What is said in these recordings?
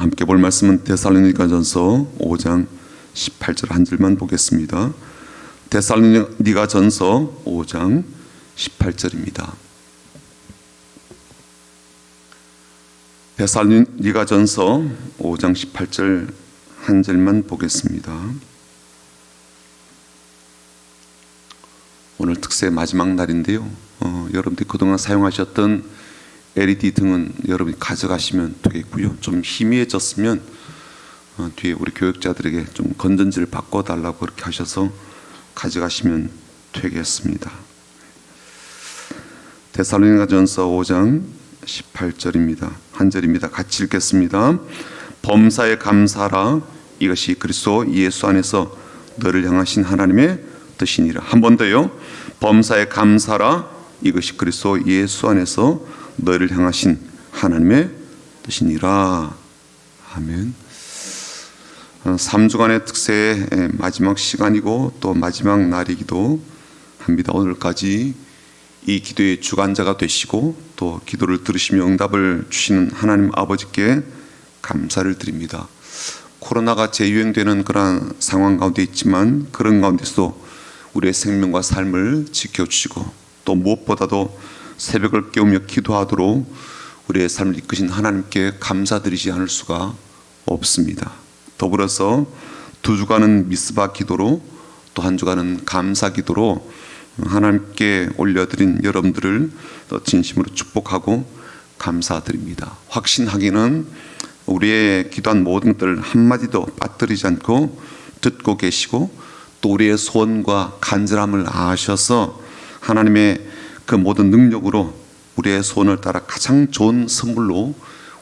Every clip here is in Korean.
함께 볼 말씀은 데살로니가전서 5장 18절 한 절만 보겠습니다. 데살로니가전서 5장 18절입니다. 데살로니가전서 5장 18절 한 절만 보겠습니다. 오늘 특세 마지막 날인데요. 여러분들이 그동안 사용하셨던 LED 등은 여러분이 가져가시면 되겠고요. 좀 희미해졌으면 뒤에 우리 교육자들에게 좀 건전지를 바꿔달라고 그렇게 하셔서 가져가시면 되겠습니다. 데살로니가전서 5장 18절입니다. 한 절입니다. 같이 읽겠습니다. 범사에 감사하라. 이것이 그리스도 예수 안에서 너를 향하신 하나님의 뜻이니라. 한 번 더요. 범사에 감사하라. 이것이 그리스도 예수 안에서 너희를 향하신 하나님의 뜻이니라. 아멘. 3주간의 특세의 마지막 시간이고 또 마지막 날이기도 합니다. 오늘까지 이 기도의 주관자가 되시고 또 기도를 들으시며 응답을 주시는 하나님 아버지께 감사를 드립니다. 코로나가 재유행되는 그런 상황 가운데 있지만 그런 가운데서도 우리의 생명과 삶을 지켜주시고 또 무엇보다도 새벽을 깨우며 기도하도록 우리의 삶을 이끄신 하나님께 감사드리지 않을 수가 없습니다. 더불어서 2주간은 미스바 기도로 또 한 주간은 감사 기도로 하나님께 올려드린 여러분들을 더 진심으로 축복하고 감사드립니다. 확신하기는 우리의 기도한 모든 것들을 한마디도 빠뜨리지 않고 듣고 계시고 또 우리의 소원과 간절함을 아셔서 하나님의 그 모든 능력으로 우리의 소원을 따라 가장 좋은 선물로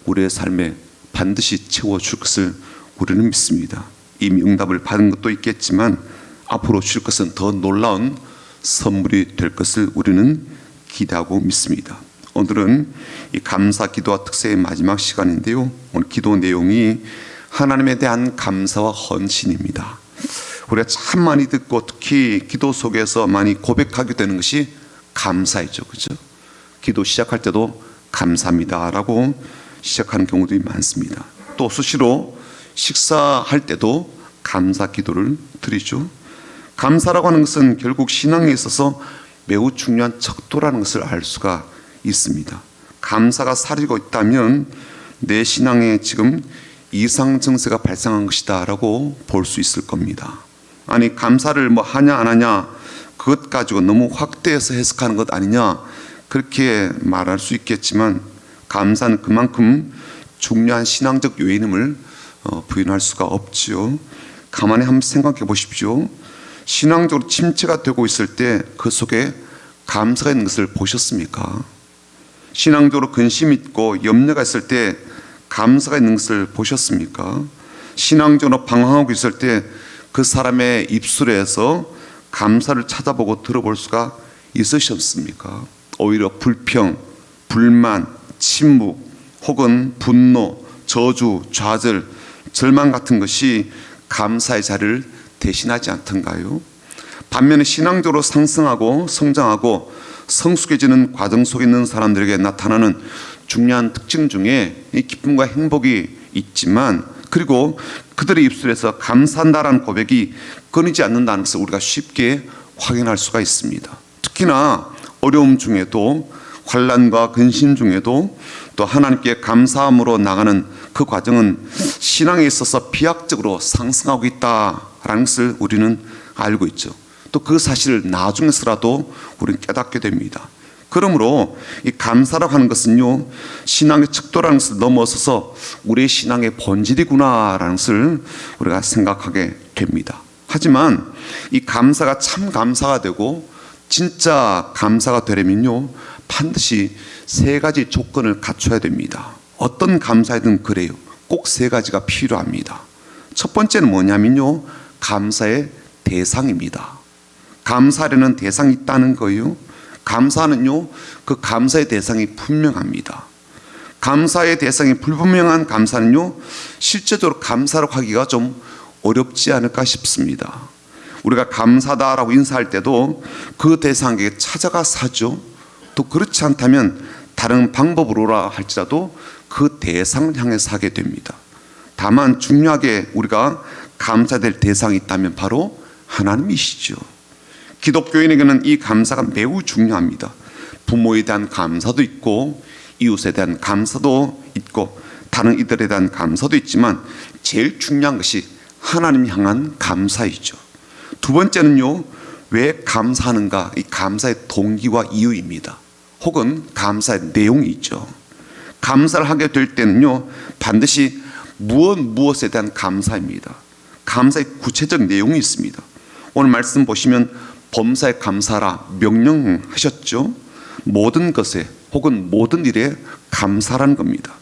우리의 삶에 반드시 채워줄 것을 우리는 믿습니다. 이미 응답을 받은 것도 있겠지만 앞으로 줄 것은 더 놀라운 선물이 될 것을 우리는 기대하고 믿습니다. 오늘은 이 감사 기도와 특세의 마지막 시간인데요. 오늘 기도 내용이 하나님에 대한 감사와 헌신입니다. 우리가 참 많이 듣고 특히 기도 속에서 많이 고백하게 되는 것이 감사이죠. 그죠? 기도 시작할 때도 감사합니다 라고 시작하는 경우들이 많습니다. 또 수시로 식사할 때도 감사 기도를 드리죠. 감사라고 하는 것은 결국 신앙에 있어서 매우 중요한 척도라는 것을 알 수가 있습니다. 감사가 사라지고 있다면 내 신앙에 지금 이상 증세가 발생한 것이다 라고 볼 수 있을 겁니다. 아니 감사를 뭐 하냐 안 하냐 그것 가지고 너무 확대해서 해석하는 것 아니냐 그렇게 말할 수 있겠지만 감사는 그만큼 중요한 신앙적 요인임을 부인할 수가 없지요. 가만히 한번 생각해 보십시오. 신앙적으로 침체가 되고 있을 때 그 속에 감사가 있는 것을 보셨습니까? 신앙적으로 근심이 있고 염려가 있을 때 감사가 있는 것을 보셨습니까? 신앙적으로 방황하고 있을 때 그 사람의 입술에서 감사를 찾아보고 들어볼 수가 있으셨습니까? 오히려 불평, 불만, 침묵 혹은 분노, 저주, 좌절, 절망 같은 것이 감사의 자리를 대신하지 않던가요? 반면에 신앙적으로 상승하고 성장하고 성숙해지는 과정 속에 있는 사람들에게 나타나는 중요한 특징 중에 이 기쁨과 행복이 있지만 그리고 그들의 입술에서 감사한다라는 고백이 끊이지 않는다는 것을 우리가 쉽게 확인할 수가 있습니다. 특히나 어려움 중에도 환난과 근심 중에도 또 하나님께 감사함으로 나가는 그 과정은 신앙에 있어서 비약적으로 상승하고 있다라는 것을 우리는 알고 있죠. 또 그 사실을 나중에서라도 우리는 깨닫게 됩니다. 그러므로 이 감사라고 하는 것은요 신앙의 척도라는 것을 넘어서서 우리의 신앙의 본질이구나라는 것을 우리가 생각하게 됩니다. 하지만 이 감사가 참 감사가 되고 진짜 감사가 되려면요 반드시 3가지 조건을 갖춰야 됩니다. 어떤 감사이든 그래요. 꼭 3가지가 필요합니다. 첫 번째는 뭐냐면요 감사의 대상입니다. 감사하려는 대상이 있다는 거예요. 감사는요 그 감사의 대상이 분명합니다. 감사의 대상이 불분명한 감사는요 실제적으로 감사라고 하기가 좀 어렵지 않을까 싶습니다. 우리가 감사다라고 인사할 때도 그 대상에게 찾아가서 하죠. 또 그렇지 않다면 다른 방법으로라 할지라도 그 대상을 향해서 하게 됩니다. 다만 중요하게 우리가 감사될 대상이 있다면 바로 하나님이시죠. 기독교인에게는 이 감사가 매우 중요합니다. 부모에 대한 감사도 있고 이웃에 대한 감사도 있고 다른 이들에 대한 감사도 있지만 제일 중요한 것이 하나님 향한 감사이죠. 두 번째는요, 왜 감사하는가? 이 감사의 동기와 이유입니다. 혹은 감사의 내용이 있죠. 감사를 하게 될 때는요, 반드시 무엇에 대한 감사입니다. 감사의 구체적 내용이 있습니다. 오늘 말씀 보시면 범사에 감사라 명령하셨죠. 모든 것에 혹은 모든 일에 감사라는 겁니다.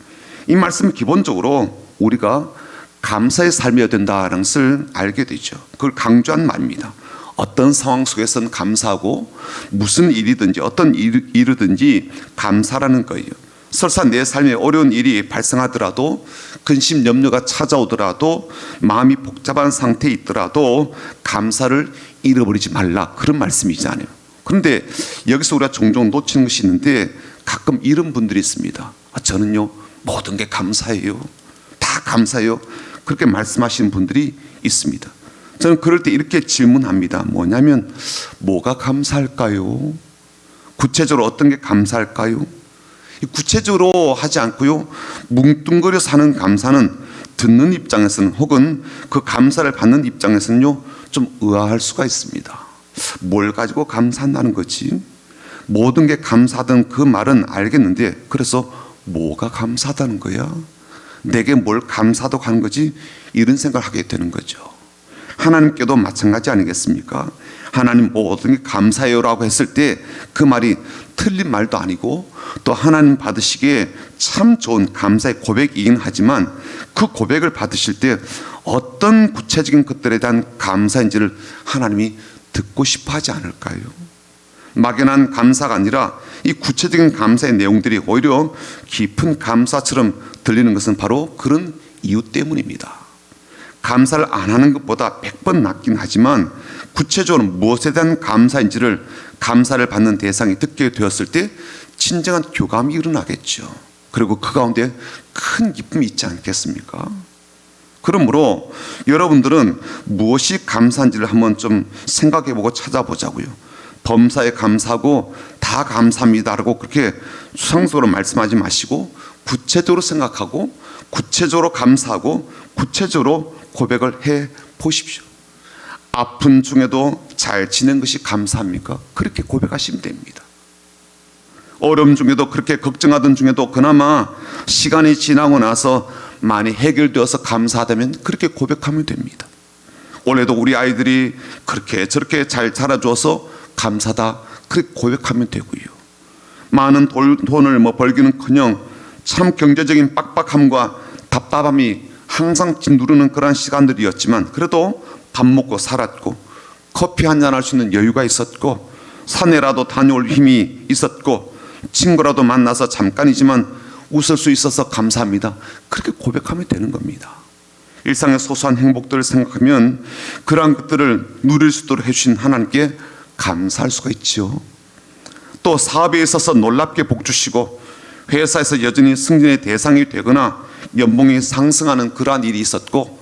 이 말씀은 기본적으로 우리가 감사의 삶이어야 된다는 것을 알게 되죠. 그걸 강조한 말입니다. 어떤 상황 속에서는 감사하고 무슨 일이든지 어떤 일이든지 감사라는 거예요. 설사 내 삶에 어려운 일이 발생하더라도, 근심 염려가 찾아오더라도, 마음이 복잡한 상태에 있더라도 감사를 잃어버리지 말라, 그런 말씀이잖아요. 그런데 여기서 우리가 종종 놓치는 것이 있는데 가끔 이런 분들이 있습니다. 저는요 모든 게 감사해요, 다 감사해요, 그렇게 말씀하시는 분들이 있습니다. 저는 그럴 때 이렇게 질문합니다. 뭐냐면 뭐가 감사할까요? 구체적으로 어떤 게 감사할까요? 구체적으로 하지 않고요, 뭉뚱그려 사는 감사는 듣는 입장에서는 혹은 그 감사를 받는 입장에서는요 좀 의아할 수가 있습니다. 뭘 가지고 감사한다는 거지? 모든 게 감사하던 그 말은 알겠는데 그래서 뭐가 감사하다는 거야? 내게 뭘 감사하다고 하는 거지? 이런 생각을 하게 되는 거죠. 하나님께도 마찬가지 아니겠습니까? 하나님 모든 게 감사해요라고 했을 때 그 말이 틀린 말도 아니고 또 하나님 받으시기에 참 좋은 감사의 고백이긴 하지만 그 고백을 받으실 때 어떤 구체적인 것들에 대한 감사인지를 하나님이 듣고 싶어 하지 않을까요? 막연한 감사가 아니라 이 구체적인 감사의 내용들이 오히려 깊은 감사처럼 들리는 것은 바로 그런 이유 때문입니다. 감사를 안 하는 것보다 100번 낫긴 하지만 구체적으로 무엇에 대한 감사인지를 감사를 받는 대상이 듣게 되었을 때 진정한 교감이 일어나겠죠. 그리고 그 가운데 큰 기쁨이 있지 않겠습니까? 그러므로 여러분들은 무엇이 감사인지를 한번 좀 생각해보고 찾아보자고요. 범사에 감사하고 다 감사합니다라고 그렇게 수상적으로 말씀하지 마시고 구체적으로 생각하고 구체적으로 감사하고 구체적으로 고백을 해 보십시오. 아픈 중에도 잘 지낸 것이 감사합니까? 그렇게 고백하시면 됩니다. 어려움 중에도, 그렇게 걱정하던 중에도 그나마 시간이 지나고 나서 많이 해결되어서 감사하다면 그렇게 고백하면 됩니다. 올해도 우리 아이들이 그렇게 저렇게 잘 자라줘서 감사다, 그렇게 고백하면 되고요. 많은 돈을 벌기는커녕 참 경제적인 빡빡함과 답답함이 항상 짓누르는 그런 시간들이었지만 그래도 밥 먹고 살았고 커피 한잔 할 수 있는 여유가 있었고 산에라도 다녀올 힘이 있었고 친구라도 만나서 잠깐이지만 웃을 수 있어서 감사합니다, 그렇게 고백하면 되는 겁니다. 일상의 소소한 행복들을 생각하면 그러한 것들을 누릴 수 있도록 해주신 하나님께 감사할 수가 있죠. 또 사업에 있어서 놀랍게 복주시고 회사에서 여전히 승진의 대상이 되거나 연봉이 상승하는 그러한 일이 있었고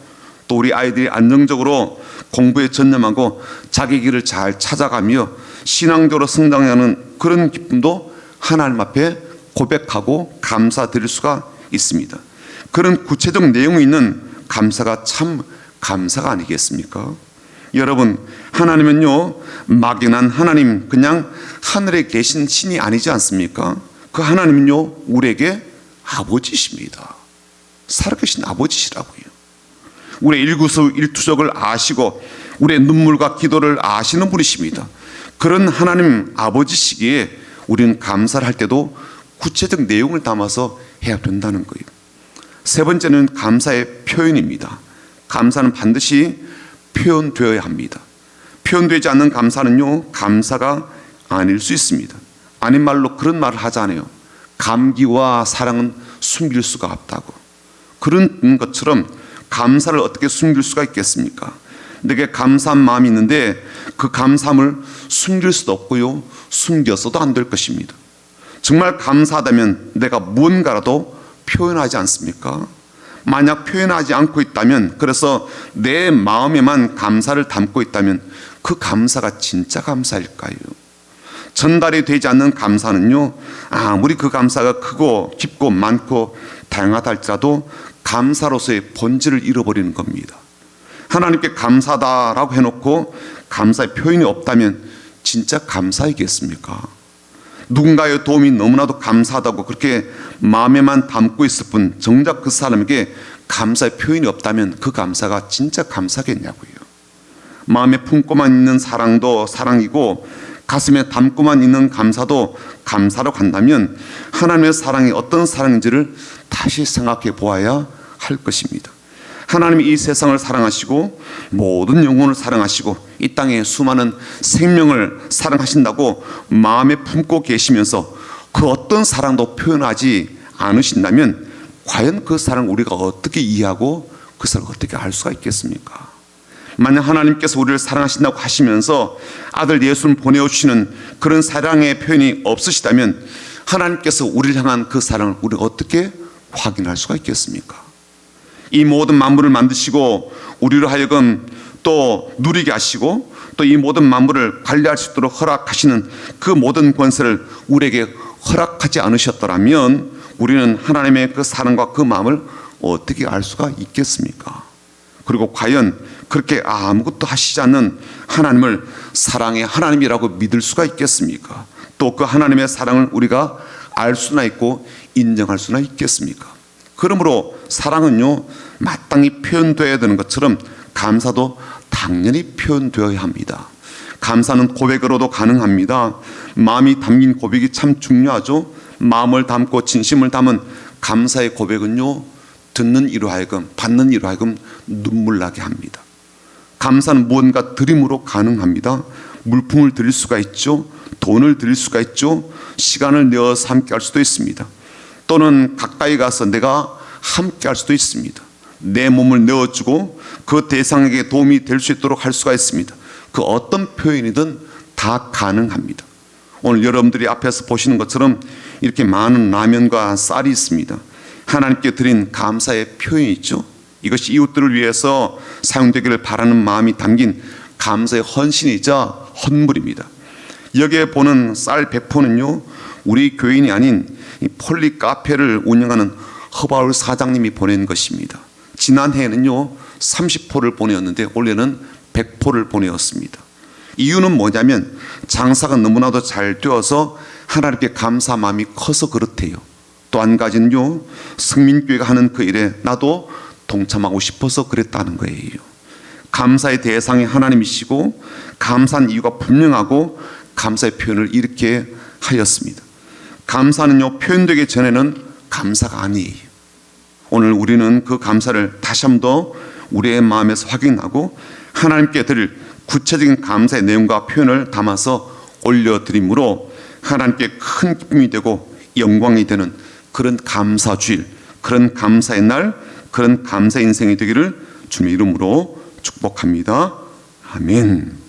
또 우리 아이들이 안정적으로 공부에 전념하고 자기 길을 잘 찾아가며 신앙적으로 성장하는 그런 기쁨도 하나님 앞에 고백하고 감사드릴 수가 있습니다. 그런 구체적 내용이 있는 감사가 참 감사가 아니겠습니까? 여러분, 하나님은요 막연한 하나님, 그냥 하늘에 계신 신이 아니지 않습니까? 그 하나님은요 우리에게 아버지십니다. 살아계신 아버지시라고요. 우리의 일구수일투족을 아시고 우리의 눈물과 기도를 아시는 분이십니다. 그런 하나님 아버지시기에 우리는 감사를 할 때도 구체적 내용을 담아서 해야 된다는 거예요. 세 번째는 감사의 표현입니다. 감사는 반드시 표현되어야 합니다. 표현되지 않는 감사는요 감사가 아닐 수 있습니다. 아닌 말로 그런 말을 하잖아요. 감기와 사랑은 숨길 수가 없다고. 그런 것처럼 감사를 어떻게 숨길 수가 있겠습니까? 내게 감사한 마음이 있는데 그 감사함을 숨길 수도 없고요 숨겨서도 안 될 것입니다. 정말 감사하다면 내가 무언가라도 표현하지 않습니까? 만약 표현하지 않고 있다면, 그래서 내 마음에만 감사를 담고 있다면 그 감사가 진짜 감사일까요? 전달이 되지 않는 감사는요, 아무리 그 감사가 크고 깊고 많고 다양하다 할지라도 감사로서의 본질을 잃어버리는 겁니다. 하나님께 감사다라고 해놓고 감사의 표현이 없다면 진짜 감사이겠습니까? 누군가의 도움이 너무나도 감사하다고 그렇게 마음에만 담고 있을 뿐 정작 그 사람에게 감사의 표현이 없다면 그 감사가 진짜 감사겠냐고요. 마음에 품고만 있는 사랑도 사랑이고 가슴에 담고만 있는 감사도 감사라고 한다면 하나님의 사랑이 어떤 사랑인지를 다시 생각해 보아야 할 것입니다. 하나님이 이 세상을 사랑하시고 모든 영혼을 사랑하시고 이 땅에 수많은 생명을 사랑하신다고 마음에 품고 계시면서 그 어떤 사랑도 표현하지 않으신다면 과연 그 사랑을 우리가 어떻게 이해하고 그 사랑을 어떻게 알 수가 있겠습니까? 만약 하나님께서 우리를 사랑하신다고 하시면서 아들 예수를 보내주시는 그런 사랑의 표현이 없으시다면 하나님께서 우리를 향한 그 사랑을 우리가 어떻게 확인할 수가 있겠습니까? 이 모든 만물을 만드시고 우리로 하여금 또 누리게 하시고 또 이 모든 만물을 관리할 수 있도록 허락하시는 그 모든 권세를 우리에게 허락하지 않으셨더라면 우리는 하나님의 그 사랑과 그 마음을 어떻게 알 수가 있겠습니까? 그리고 과연 그렇게 아무것도 하시지 않는 하나님을 사랑의 하나님이라고 믿을 수가 있겠습니까? 또 그 하나님의 사랑을 우리가 알 수나 있고 인정할 수나 있겠습니까? 그러므로 사랑은요, 마땅히 표현되어야 되는 것처럼 감사도 당연히 표현되어야 합니다. 감사는 고백으로도 가능합니다. 마음이 담긴 고백이 참 중요하죠. 마음을 담고 진심을 담은 감사의 고백은요, 듣는 이로 하여금 받는 이로 하여금 눈물 나게 합니다. 감사는 무언가 드림으로 가능합니다. 물품을 드릴 수가 있죠. 돈을 드릴 수가 있죠. 시간을 내어서 함께 할 수도 있습니다. 또는 가까이 가서 내가 함께 할 수도 있습니다. 내 몸을 내어주고 그 대상에게 도움이 될 수 있도록 할 수가 있습니다. 그 어떤 표현이든 다 가능합니다. 오늘 여러분들이 앞에서 보시는 것처럼 이렇게 많은 라면과 쌀이 있습니다. 하나님께 드린 감사의 표현이 있죠. 이것이 이웃들을 위해서 사용되기를 바라는 마음이 담긴 감사의 헌신이자 헌물입니다. 여기에 보는 쌀 100포는요, 우리 교인이 아닌 이 폴리 카페를 운영하는 허바울 사장님이 보낸 것입니다. 지난해에는요 30포를 보내었는데 올해는 100포를 보내었습니다. 이유는 뭐냐면 장사가 너무나도 잘 되어서 하나님께 감사 마음이 커서 그렇대요. 또 한 가지는요, 성민교회가 하는 그 일에 나도 동참하고 싶어서 그랬다는 거예요. 감사의 대상이 하나님이시고 감사한 이유가 분명하고 감사의 표현을 이렇게 하였습니다. 감사는요, 표현되기 전에는 감사가 아니에요. 오늘 우리는 그 감사를 다시 한 번 더 우리의 마음에서 확인하고 하나님께 드릴 구체적인 감사의 내용과 표현을 담아서 올려드림으로 하나님께 큰 기쁨이 되고 영광이 되는 그런 감사주일, 그런 감사의 날, 그런 감사 인생이 되기를 주님의 이름으로 축복합니다. 아멘.